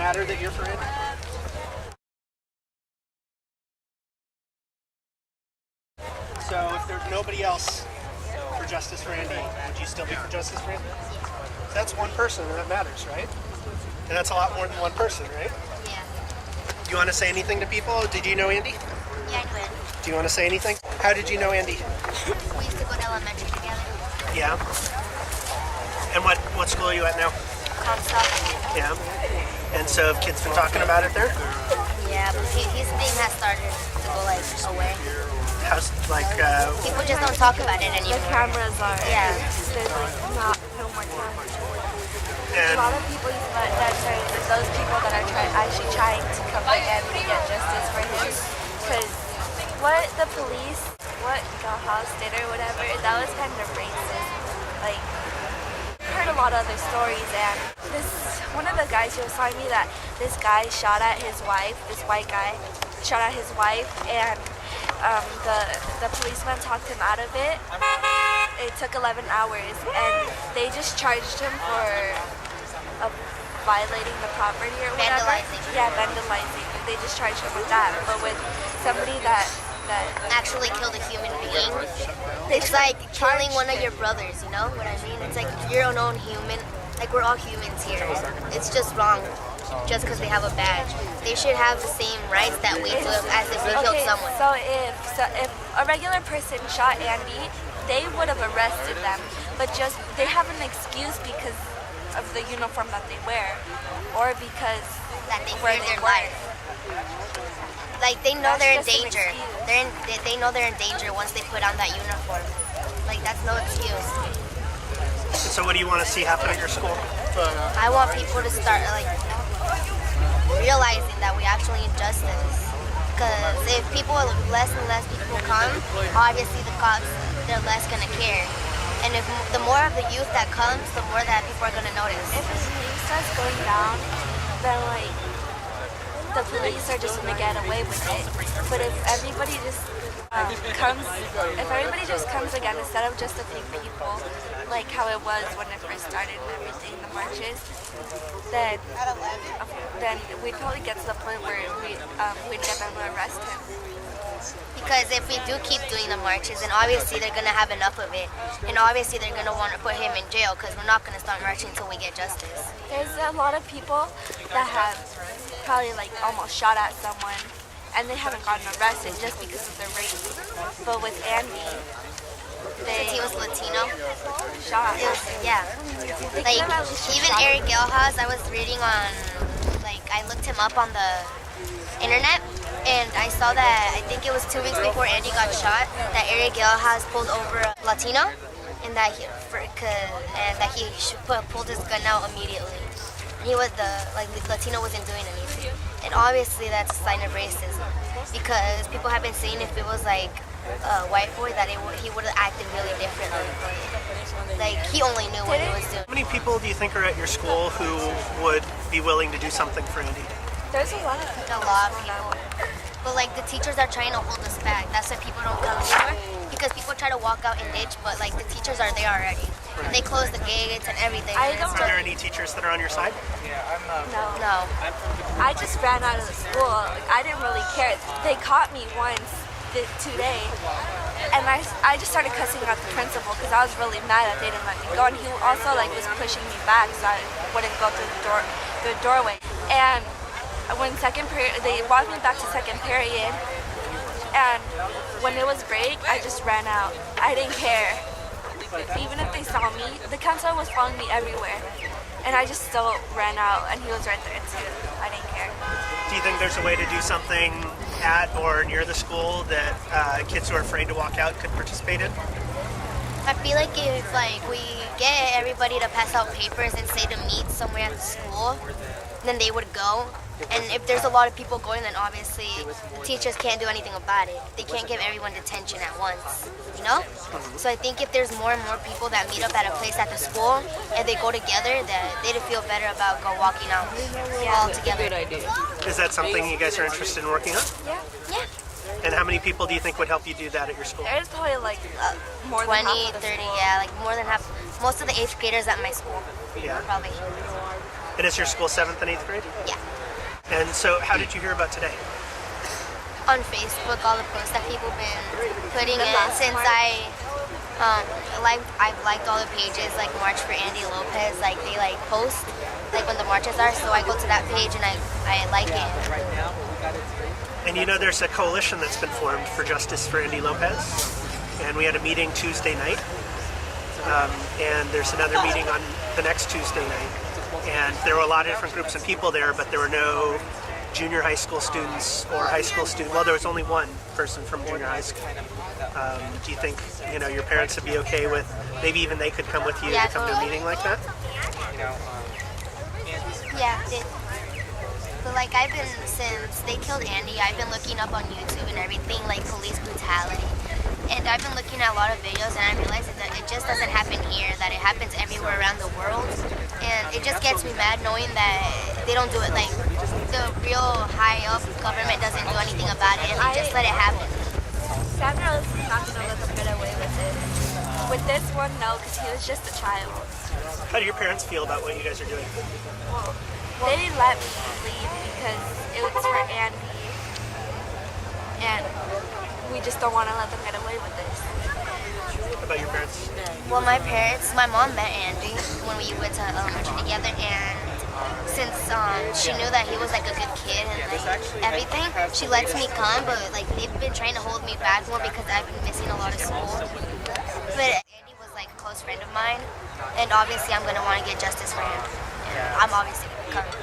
matter that you're for Andy? So if there's nobody else for justice for Andy, would you still be for justice for Andy? That's one person, and that matters, right? And that's a lot more than one person, right? Yeah. Do you want to say anything to people? Did you know Andy? Yeah, I knew Andy. Do you want to say anything? How did you know Andy? We used to go to elementary together. Yeah. And what school are you at now? Comstock. Yeah. And so have kids been talking about it there? Yeah, but his name has started to go like away. How's People just don't talk about it anymore. The cameras are. Yeah. There's like no more cameras. and A lot of people use those people that are actually trying to come again and get justice for him. Because what the police, what the house did or whatever, that was kind of racist. Like, heard a lot of other stories, and one of the guys he was telling me that this guy shot at his wife, this white guy shot at his wife, and the policeman talked him out of it. It took 11 hours, and they just charged him for violating the property or whatever. Vandalizing. Yeah, vandalizing. They just charged him with that, but with somebody that Actually killed a human being. It's like killing one of your brothers, you know what I mean? It's like you're an own human. Like, we're all humans here. It's just wrong just because they have a badge. They should have the same rights that we do as if we killed someone. So if a regular person shot Andy, they would have arrested them, but just they have an excuse because of the uniform that they wear, or because that they fear their life. Like, they know they're in danger. They know they're in danger once they put on that uniform. Like, that's no excuse. so what do you want to see happen at your school? I want people to start like realizing that we actually need justice. Because if less and less people come, obviously the cops, they're less gonna care. And if the more of the youth that comes, the more that people are gonna notice. If the police starts going down, then like the police are just gonna get away with it. But if everybody just comes again instead of just a few people, like how it was when it first started and everything, the marches, then we'd probably get to the point where we'd get them to arrest him. Because if we do keep doing the marches, then obviously they're going to have enough of it. And obviously they're going to want to put him in jail because we're not going to start marching until we get justice. There's a lot of people that have probably like almost shot at someone and they haven't gotten arrested just because of their race. But with Andy, Since he was Latino? Shot. Yeah. Like, even Eric Gilhaus, I was reading on, like, I looked him up on the internet, and I saw that, I think it was 2 weeks before Andy got shot, that Eric Gilhaus pulled over a Latino, and that he pulled his gun out immediately. He was Latino wasn't doing anything. And obviously that's a sign of racism, because people have been saying if it was like a white boy that he would have acted really differently. Like, he only knew what he was doing. How many people do you think are at your school who would be willing to do something for Andy? There's a lot of people. A lot of people. But like, the teachers are trying to hold us back. That's why people don't come anymore. Because people try to walk out and ditch, but like, the teachers are there already. And they close the gates and everything. Are there any teachers that are on your side? No. I just ran out of the school. Like, I didn't really care. They caught me once today, and I just started cussing out the principal because I was really mad that they didn't let me go. And he also like was pushing me back so I wouldn't go through the doorway. And when second period, they walked me back to second period, and when it was break, I just ran out. I didn't care. Even if they saw me, the counselor was following me everywhere, and I just still ran out, and he was right there too. I didn't care. Do you think there's a way to do something at or near the school that kids who are afraid to walk out could participate in? I feel like if we get everybody to pass out papers and say to meet somewhere at the school, then they would go. And if there's a lot of people going, then obviously the teachers can't do anything about it. They can't give everyone detention at once, you know? So I think if there's more and more people that meet up at a place at the school and they go together, then they'd feel better about walking out all together. Good idea. Is that something you guys are interested in working on? Yeah. And how many people do you think would help you do that at your school? There's probably like more 20, than half of the 30, school. yeah, like more than half. Most of the 8th graders at my school. Yeah. Probably. And is your school 7th and 8th grade? Yeah. And so how did you hear about today? On Facebook, all the posts that people been putting in since I've liked all the pages like March for Andy Lopez, like they like post like when the marches are, so I go to that page and I like it. And you know there's a coalition that's been formed for justice for Andy Lopez, and we had a meeting Tuesday night, and there's another meeting on the next Tuesday night, and there were a lot of different groups of people there, but there were no junior high school students or high school students. Well, there was only one person from junior high school. Do you think your parents would be okay with maybe even they could come with you to come to a meeting like that? Yeah. But like since they killed Andy, I've been looking up on YouTube and everything like police brutality. And I've been looking at a lot of videos and I realized that it just doesn't happen here, that it happens everywhere around the world. And it just gets me mad knowing that they don't do it, like the real high up government doesn't do anything about it and they just let it happen. Samuel is not going to let them get away with this. With this one, no, because he was just a child. How do your parents feel about what you guys are doing? They didn't let me leave because it was for Andy. And we just don't want to let them get away with this. How about your parents? Well, my mom met Andy when we went to elementary together, and since she knew that he was like a good kid and like everything, she lets me come, but like they've been trying to hold me back more because I've been missing a lot of school. But Andy was like a close friend of mine, and obviously I'm gonna want to get justice for him. And I'm obviously gonna come.